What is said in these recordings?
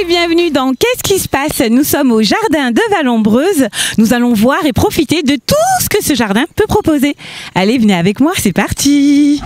Bienvenue dans Qu'est-ce qui se passe? Nous sommes au jardin de Vallombreuse. Nous allons voir et profiter de tout ce que ce jardin peut proposer. Allez, venez avec moi, c'est parti!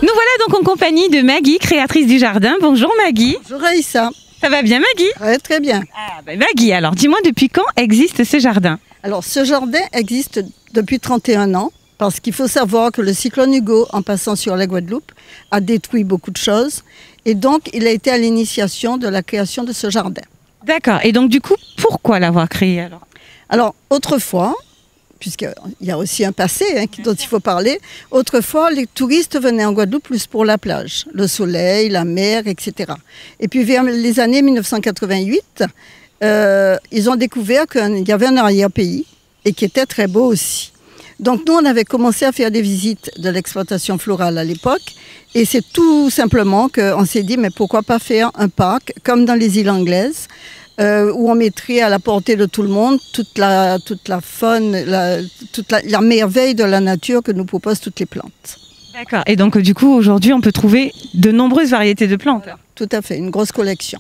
Nous voilà donc en compagnie de Maggie, créatrice du jardin. Bonjour Maggie. Bonjour Aïssa. Ça va bien Maggie? Ouais, très bien. Ah, ben Maggie, alors dis-moi depuis quand existe ce jardin? Alors ce jardin existe depuis 31 ans parce qu'il faut savoir que le cyclone Hugo, en passant sur la Guadeloupe, a détruit beaucoup de choses. Et donc il a été à l'initiation de la création de ce jardin. D'accord. Et donc du coup, pourquoi l'avoir créé alors? Alors autrefois, puisqu'il y a aussi un passé dont il faut parler. Autrefois, les touristes venaient en Guadeloupe plus pour la plage, le soleil, la mer, etc. Et puis vers les années 1988, ils ont découvert qu'il y avait un arrière-pays et qui était très beau aussi. Donc nous, on avait commencé à faire des visites de l'exploitation florale à l'époque. Et c'est tout simplement qu'on s'est dit, mais pourquoi pas faire un parc comme dans les îles anglaises, où on mettrait à la portée de tout le monde toute la faune, la merveille de la nature que nous proposent toutes les plantes. D'accord. Et donc du coup, aujourd'hui, on peut trouver de nombreuses variétés de plantes. Voilà, tout à fait, une grosse collection.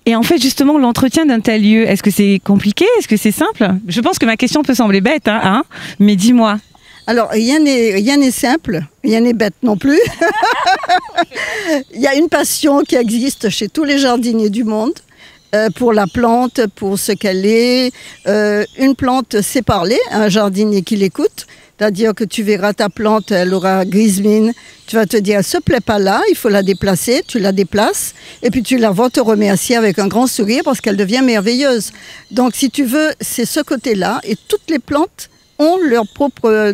Et en fait, justement, l'entretien d'un tel lieu, est-ce que c'est compliqué? Est-ce que c'est simple? Je pense que ma question peut sembler bête, mais dis-moi. Alors, rien n'est simple, rien n'est bête non plus. Il y a une passion qui existe chez tous les jardiniers du monde. Pour la plante, pour ce qu'elle est. Une plante sait parler, un jardinier qui l'écoute, c'est-à-dire que tu verras ta plante, elle aura grise mine, tu vas te dire, elle ne se plaît pas là, il faut la déplacer, tu la déplaces, et puis tu la vois te remercier avec un grand sourire parce qu'elle devient merveilleuse. Donc si tu veux, c'est ce côté-là, et toutes les plantes ont leur propre...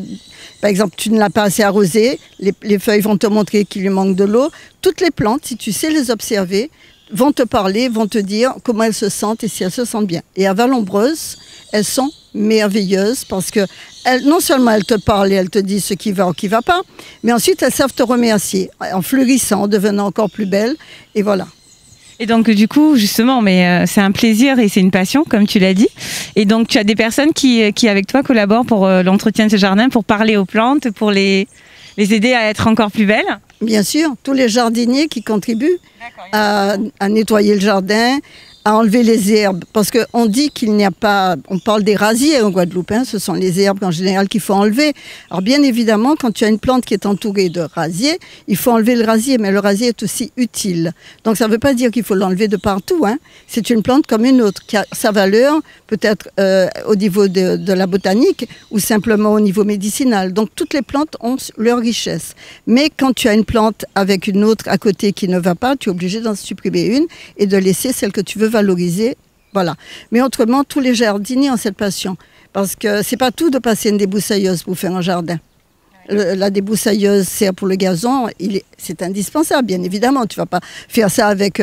Par exemple, tu ne l'as pas assez arrosée, les feuilles vont te montrer qu'il lui manque de l'eau. Toutes les plantes, si tu sais les observer, vont te parler, vont te dire comment elles se sentent et si elles se sentent bien. Et à Vallombreuse, elles sont merveilleuses parce que non seulement elles te parlent et elles te disent ce qui va ou qui ne va pas, mais ensuite elles savent te remercier en fleurissant, en devenant encore plus belles. Et voilà. Et donc du coup, justement, mais c'est un plaisir et c'est une passion, comme tu l'as dit. Et donc tu as des personnes qui avec toi collaborent pour l'entretien de ce jardin, pour parler aux plantes, pour les aider à être encore plus belles? Bien sûr, tous les jardiniers qui contribuent à nettoyer le jardin, à enlever les herbes. Parce qu'on dit qu'il n'y a pas... On parle des rasiers en Guadeloupe, ce sont les herbes en général qu'il faut enlever. Alors bien évidemment, quand tu as une plante qui est entourée de rasiers, il faut enlever le rasier, mais le rasier est aussi utile. Donc ça ne veut pas dire qu'il faut l'enlever de partout. C'est une plante comme une autre, qui a sa valeur peut-être au niveau de la botanique ou simplement au niveau médicinal. Donc toutes les plantes ont leur richesse. Mais quand tu as une plante avec une autre à côté qui ne va pas, tu es obligé d'en supprimer une et de laisser celle que tu veux valoriser. Voilà. Mais autrement, tous les jardiniers ont cette passion. Parce que c'est pas tout de passer une débroussailleuse pour faire un jardin. La débroussailleuse sert pour le gazon, c'est indispensable, bien évidemment. Tu vas pas faire ça avec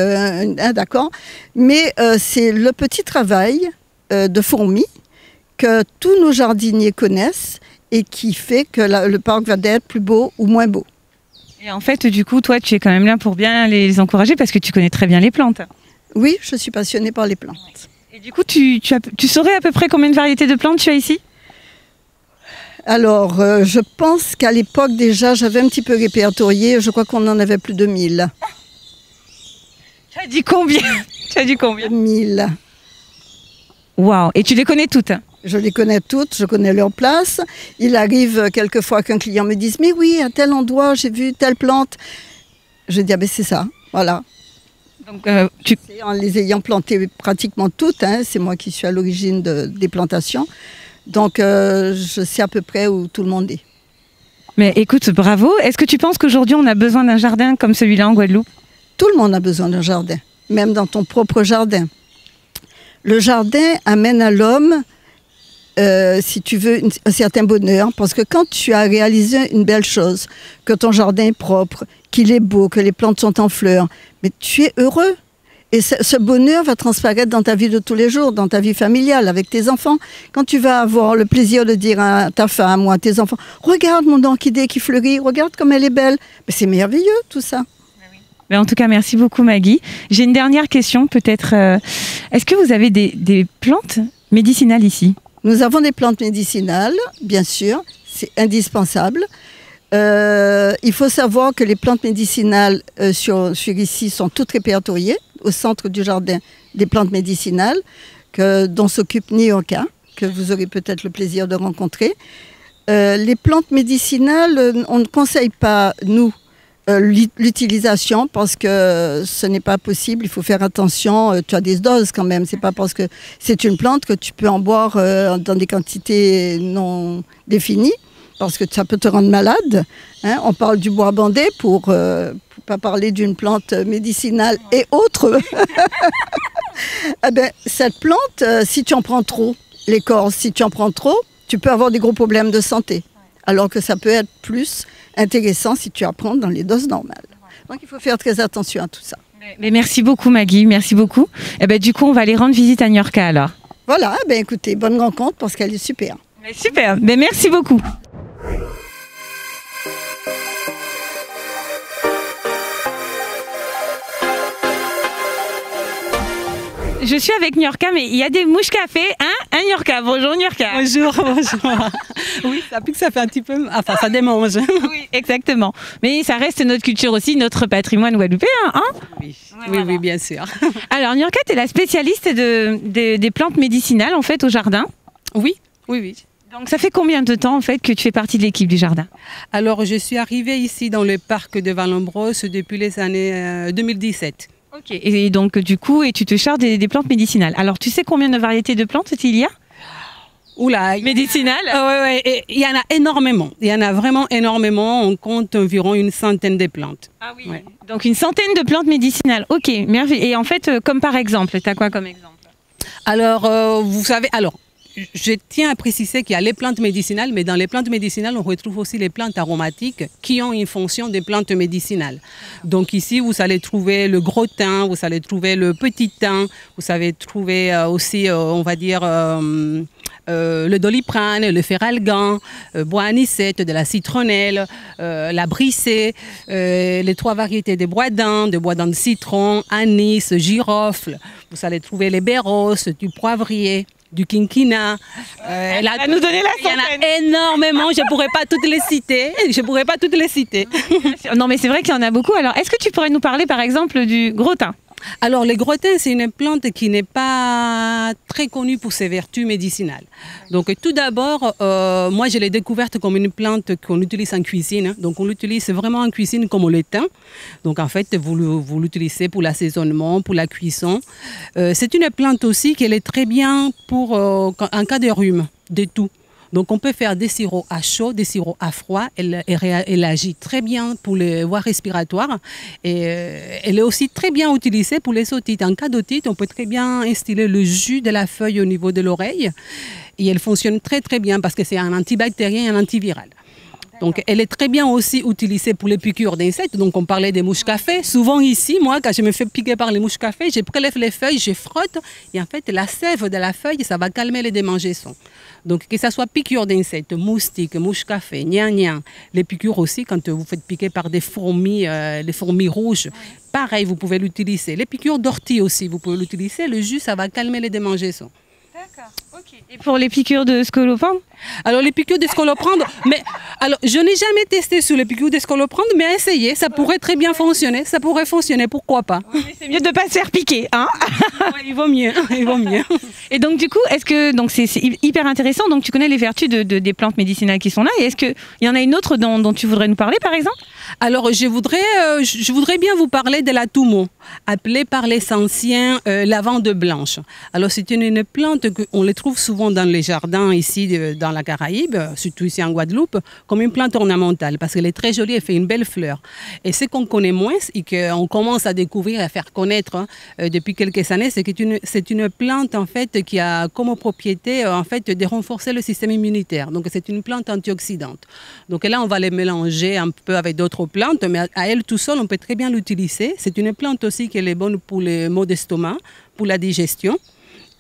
d'accord. Mais c'est le petit travail de fourmi que tous nos jardiniers connaissent et qui fait que le parc va être plus beau ou moins beau. Et en fait, du coup, toi, tu es quand même là pour bien les encourager parce que tu connais très bien les plantes. Oui, je suis passionnée par les plantes. Et du coup, tu saurais à peu près combien de variétés de plantes tu as ici? Alors, je pense qu'à l'époque, déjà, j'avais un petit peu répertorié. Je crois qu'on en avait plus de 1000. Tu as dit combien? Tu as dit combien? 1000. Waouh! Et tu les connais toutes? Je les connais toutes, je connais leur place. Il arrive quelquefois qu'un client me dise « Mais oui, à tel endroit, j'ai vu telle plante. » Je dis « Ah ben c'est ça, voilà. » Donc, en les ayant plantées pratiquement toutes, hein, c'est moi qui suis à l'origine des plantations. Donc, je sais à peu près où tout le monde est. Mais écoute, bravo. Est-ce que tu penses qu'aujourd'hui, on a besoin d'un jardin comme celui-là en Guadeloupe? Tout le monde a besoin d'un jardin, même dans ton propre jardin. Le jardin amène à l'homme, si tu veux, un certain bonheur. Parce que quand tu as réalisé une belle chose, que ton jardin est propre, qu'il est beau, que les plantes sont en fleurs, mais tu es heureux. Et ce bonheur va transparaître dans ta vie de tous les jours, dans ta vie familiale, avec tes enfants. Quand tu vas avoir le plaisir de dire à ta femme ou à tes enfants « Regarde mon orchidée qui fleurit, regarde comme elle est belle ». C'est merveilleux tout ça. Mais en tout cas, merci beaucoup Maggie. J'ai une dernière question peut-être. Est-ce que vous avez des plantes médicinales ici? Nous avons des plantes médicinales, bien sûr, c'est indispensable. Il faut savoir que les plantes médicinales sur ici sont toutes répertoriées au centre du jardin des plantes médicinales dont s'occupe Niorka, que vous aurez peut-être le plaisir de rencontrer. Les plantes médicinales, on ne conseille pas, nous, l'utilisation parce que ce n'est pas possible, il faut faire attention, tu as des doses quand même, c'est pas parce que c'est une plante que tu peux en boire dans des quantités non définies. Parce que ça peut te rendre malade. Hein. On parle du bois bandé pour pas parler d'une plante médicinale et autres. Eh ben, cette plante, si tu en prends trop, l'écorce, si tu en prends trop, tu peux avoir des gros problèmes de santé. Alors que ça peut être plus intéressant si tu en prends dans les doses normales. Donc il faut faire très attention à tout ça. Mais merci beaucoup Maggie, merci beaucoup. Eh ben, du coup, on va aller rendre visite à Niorka alors. Voilà, ben, écoutez, bonne rencontre parce qu'elle est super. Mais super, mais merci beaucoup. Je suis avec Niorka, mais il y a des mouches café, hein, Niorka. Bonjour Niorka. Bonjour, bonjour. Oui, ça pique, ça fait un petit peu... Enfin, ça démange. Oui, exactement. Mais ça reste notre culture aussi, notre patrimoine guadeloupéen, hein. Oui, oui, oui, bien sûr. Alors Niorka, tu es la spécialiste des plantes médicinales, en fait, au jardin. Oui, oui, oui. Donc ça fait combien de temps, en fait, que tu fais partie de l'équipe du jardin? Alors, je suis arrivée ici dans le parc de Vallombrosse depuis les années 2017. Ok, et donc du coup, tu te charges des plantes médicinales. Alors tu sais combien de variétés de plantes il y a? Oula, médicinales? Oui, il y en a énormément. Il y en a vraiment énormément. On compte environ une centaine de plantes. Ah oui, ouais. Donc une centaine de plantes médicinales. Ok, merveilleux. Et en fait, comme par exemple, tu as quoi comme exemple? Alors, vous savez, je tiens à préciser qu'il y a les plantes médicinales, mais dans les plantes médicinales, on retrouve aussi les plantes aromatiques qui ont une fonction des plantes médicinales. Donc ici, vous allez trouver le gros thym, vous allez trouver le petit thym, vous allez trouver aussi, on va dire, le doliprane, le feralgan, bois anisette, de la citronnelle, la brissée, les 3 variétés de bois d'Inde de citron, anis, girofle. Vous allez trouver les béros, du poivrier, du quinquina. Elle va nous donner la centaine. Il y en a énormément, je ne pourrais pas toutes les citer. Non, mais c'est vrai qu'il y en a beaucoup. Alors, est-ce que tu pourrais nous parler, par exemple, du gros thym? Alors, le gros thym, c'est une plante qui n'est pas très connue pour ses vertus médicinales. Donc, tout d'abord, moi, je l'ai découverte comme une plante qu'on utilise en cuisine. Donc, on l'utilise vraiment en cuisine comme le thym. Donc, en fait, vous l'utilisez pour l'assaisonnement, pour la cuisson. C'est une plante aussi qui est très bien pour en cas de rhume, de tout. Donc, on peut faire des sirops à chaud, des sirops à froid. Elle agit très bien pour les voies respiratoires. Et elle est aussi très bien utilisée pour les otites. En cas d'otite, on peut très bien instiller le jus de la feuille au niveau de l'oreille. Et elle fonctionne très, très bien parce que c'est un antibactérien et un antiviral. Donc, elle est très bien aussi utilisée pour les piqûres d'insectes. Donc, on parlait des mouches café. Souvent ici, moi, quand je me fais piquer par les mouches café, je prélève les feuilles, je frotte. Et en fait, la sève de la feuille, ça va calmer les démangeaisons. Donc, que ce soit piqûres d'insectes, moustiques, mouches café, gnang, les piqûres aussi, quand vous faites piquer par des fourmis, les fourmis rouges, pareil, vous pouvez l'utiliser. Les piqûres d'ortie aussi, vous pouvez l'utiliser. Le jus, ça va calmer les démangeaisons. D'accord. Okay. Et pour les piqûres de scolopendre? Alors les piqûres de scolopendre, mais alors je n'ai jamais testé sur les piqûres de scolopendre, mais essayez, ça pourrait très bien fonctionner, ça pourrait fonctionner, pourquoi pas. Oui, c'est mieux de ne pas se faire piquer, hein. Ouais, il vaut mieux, il vaut mieux. Et donc du coup, est-ce que donc c'est hyper intéressant, donc tu connais les vertus des plantes médicinales qui sont là, et est-ce qu'il y en a une autre dont tu voudrais nous parler par exemple? Alors je voudrais bien vous parler de la toumo, appelée par les anciens lavande blanche. Alors c'est une plante qu'on les trouve souvent dans les jardins ici dans la Caraïbe, surtout ici en Guadeloupe, comme une plante ornementale parce qu'elle est très jolie, elle fait une belle fleur. Et ce qu'on connaît moins et qu'on commence à découvrir et à faire connaître depuis quelques années, c'est que c'est une plante en fait qui a comme propriété en fait de renforcer le système immunitaire. Donc c'est une plante antioxydante. Donc là on va les mélanger un peu avec d'autres plantes, mais à elle tout seul on peut très bien l'utiliser. C'est une plante aussi qui est bonne pour les maux d'estomac, pour la digestion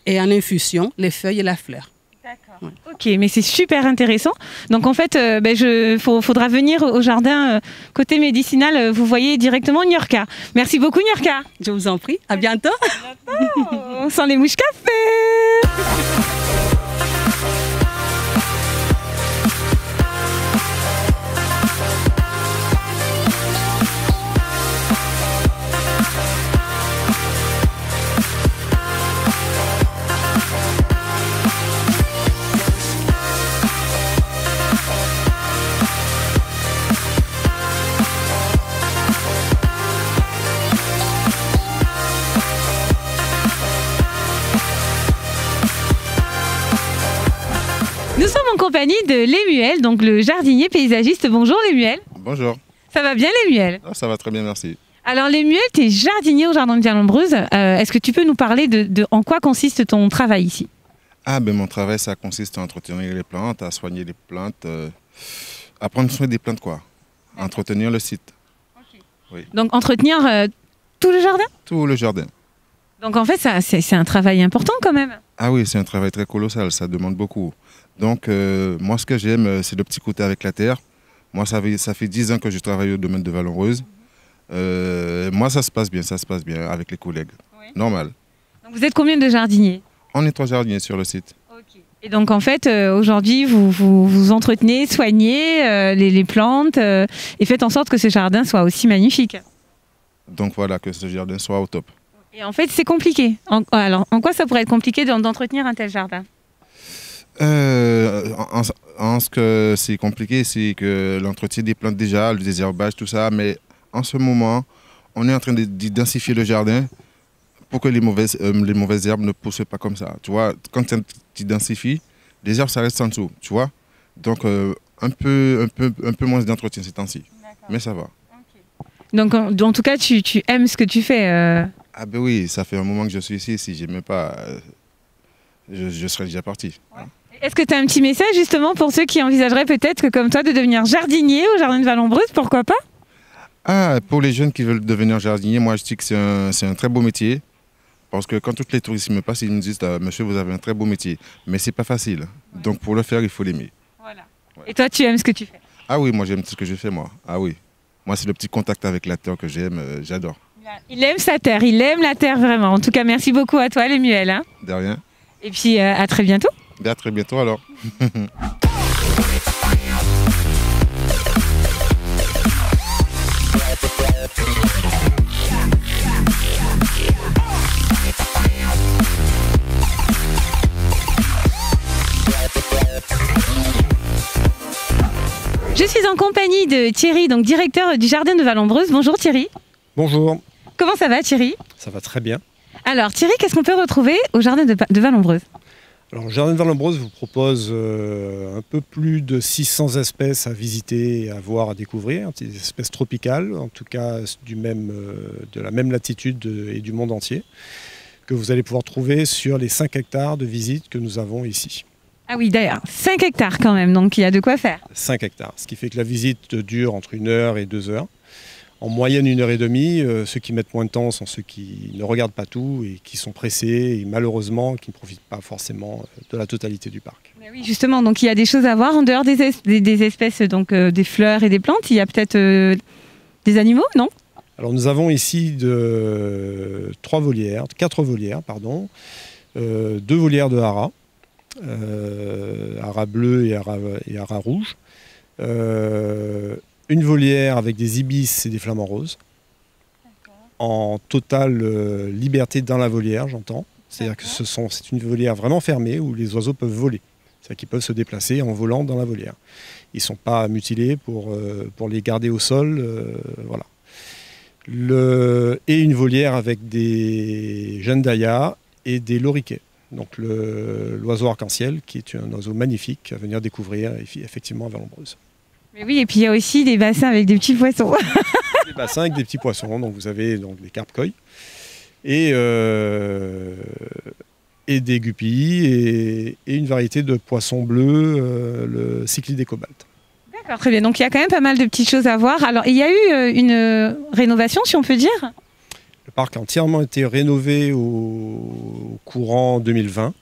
et en infusion, les feuilles et la fleur. D'accord. Ouais. Ok, mais c'est super intéressant. Donc en fait, faudra venir au jardin côté médicinal. Vous voyez directement Niorka. Merci beaucoup Niorka. Je vous en prie. À bientôt. À bientôt. Sans les mouches café. Nous sommes en compagnie de Lemuel, donc le jardinier paysagiste. Bonjour Lemuel. Bonjour. Ça va bien Lemuel? Ça va très bien, merci. Alors Lemuel, tu es jardinier au Jardin de Vallambreuse. Est-ce que tu peux nous parler de en quoi consiste ton travail ici? Mon travail, ça consiste à entretenir les plantes, à soigner les plantes, à prendre soin des plantes, quoi. À entretenir le site. Okay. Oui. Donc entretenir tout le jardin? Tout le jardin. Donc en fait, c'est un travail important quand même. Ah oui, c'est un travail très colossal, ça demande beaucoup. Donc moi, ce que j'aime, c'est le petit côté avec la terre. Moi, ça fait 10 ans que je travaille au domaine de Vallambreuse. Moi, ça se passe bien avec les collègues. Oui. Normal. Donc vous êtes combien de jardiniers? On est 3 jardiniers sur le site. Okay. Et donc en fait, aujourd'hui, vous entretenez, soignez les plantes et faites en sorte que ce jardin soit aussi magnifique. Donc voilà, que ce jardin soit au top. Et en fait, c'est compliqué. Alors, en quoi ça pourrait être compliqué d'entretenir un tel jardin? En ce que c'est compliqué, c'est que l'entretien des plantes déjà, le désherbage, tout ça, mais en ce moment, on est en train d'identifier le jardin pour que les mauvaises herbes ne poussent pas comme ça. Tu vois, quand tu identifies, les herbes, ça reste en dessous, tu vois. Donc, un peu moins d'entretien ces temps-ci, mais ça va. Okay. Donc, en tout cas, tu aimes ce que tu fais Ah ben oui, ça fait un moment que je suis ici. Si je n'aimais pas, je serais déjà parti. Ouais. Est-ce que tu as un petit message justement pour ceux qui envisageraient peut-être que comme toi de devenir jardinier au Jardin de Vallambreuse, pourquoi pas? Pour les jeunes qui veulent devenir jardinier, moi je dis que c'est un très beau métier. Parce que quand tous les touristes me passent, ils me disent « Monsieur, vous avez un très beau métier ». Mais c'est pas facile. Ouais. Donc pour le faire, il faut l'aimer. Voilà. Ouais. Et toi, tu aimes ce que tu fais? Ah oui, moi j'aime ce que je fais, moi. Ah oui. Moi, c'est le petit contact avec la terre que j'aime, j'adore. Il aime sa terre, il aime la terre vraiment. En tout cas, merci beaucoup à toi, Lemuel. Hein. De rien. Et puis, à très bientôt. À très bientôt alors. Je suis en compagnie de Thierry, donc directeur du Jardin de Vallambreuse. Bonjour Thierry. Bonjour. Comment ça va Thierry? Ça va très bien. Alors Thierry, qu'est-ce qu'on peut retrouver au Jardin de Vallambreuse? Alors, le Jardin de Vallambreuse vous propose un peu plus de 600 espèces à visiter, à voir, à découvrir. Des espèces tropicales, en tout cas de la même latitude et du monde entier, que vous allez pouvoir trouver sur les 5 hectares de visites que nous avons ici. Ah oui, d'ailleurs, 5 hectares quand même, donc il y a de quoi faire. 5 hectares, ce qui fait que la visite dure entre 1 heure et 2 heures. En moyenne 1 heure et demie, ceux qui mettent moins de temps sont ceux qui ne regardent pas tout et qui sont pressés et malheureusement qui ne profitent pas forcément de la totalité du parc. Mais oui, justement, donc il y a des choses à voir en dehors des espèces, donc des fleurs et des plantes. Il y a peut-être des animaux, non? Alors nous avons ici 4 volières, 2 volières de haras, haras bleus et haras rouges. Une volière avec des ibis et des flamants roses. En totale liberté dans la volière, j'entends. C'est-à-dire que c'est une volière vraiment fermée où les oiseaux peuvent voler. C'est-à-dire qu'ils peuvent se déplacer en volant dans la volière. Ils ne sont pas mutilés pour les garder au sol. Voilà. Et une volière avec des jandayas et des loriquets. Donc l'oiseau arc-en-ciel, qui est un oiseau magnifique à venir découvrir effectivement à Vallombreuse. Mais oui, et puis il y a aussi des bassins avec des petits poissons. Des bassins avec des petits poissons, donc vous avez donc des carpes koi et des guppies et une variété de poissons bleus, le cyclidé cobalt. D'accord, très bien. Donc il y a quand même pas mal de petites choses à voir. Alors il y a eu une rénovation, si on peut dire. Le parc a entièrement été rénové au courant 2020.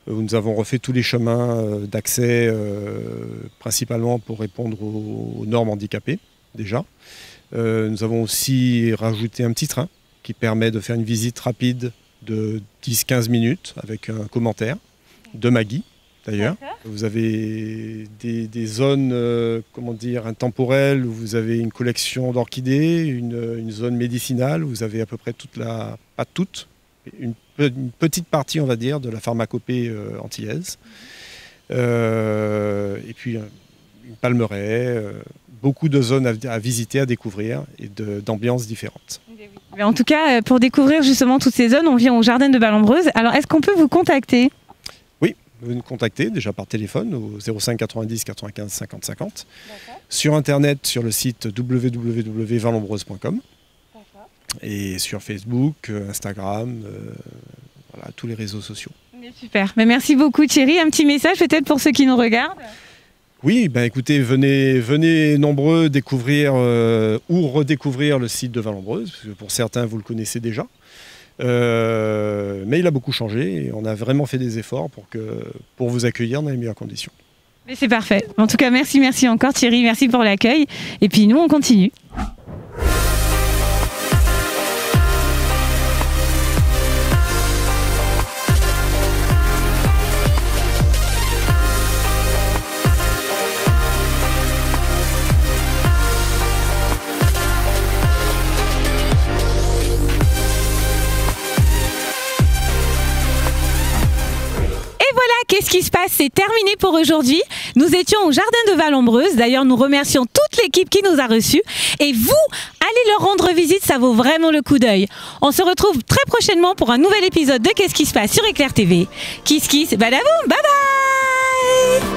Nous avons refait tous les chemins d'accès, principalement pour répondre aux normes handicapées, déjà. Nous avons aussi rajouté un petit train qui permet de faire une visite rapide de 10-15 minutes avec un commentaire de Maggie, d'ailleurs. Vous avez des zones intemporelles où vous avez une collection d'orchidées, une zone médicinale, vous avez à peu près pas toute, une petite partie, on va dire, de la pharmacopée antillaise. Et puis une palmeraie, beaucoup de zones à visiter, à découvrir et d'ambiances différentes. Mais en tout cas, pour découvrir justement toutes ces zones, on vient au jardin de Vallombreuse. Alors, est-ce qu'on peut vous contacter ? Oui, vous nous contactez déjà par téléphone au 05 90 95 50 50. Sur Internet, sur le site www.vallombreuse.com. Et sur Facebook, Instagram, voilà, tous les réseaux sociaux. Super. Mais merci beaucoup Thierry. Un petit message peut-être pour ceux qui nous regardent ? Oui, écoutez, venez nombreux découvrir ou redécouvrir le site de Vallombreuse, parce que pour certains, vous le connaissez déjà. Mais il a beaucoup changé et on a vraiment fait des efforts pour vous accueillir dans les meilleures conditions. Mais c'est parfait. En tout cas, merci encore Thierry, merci pour l'accueil. Et puis nous, on continue. Qu'est-ce qui se passe? C'est terminé pour aujourd'hui. Nous étions au jardin de Vallombreuse. D'ailleurs, nous remercions toute l'équipe qui nous a reçus. Et vous, allez leur rendre visite, ça vaut vraiment le coup d'œil. On se retrouve très prochainement pour un nouvel épisode de Qu'est-ce qui se passe sur Éclair TV. Kiss kiss, badaboum, bye bye.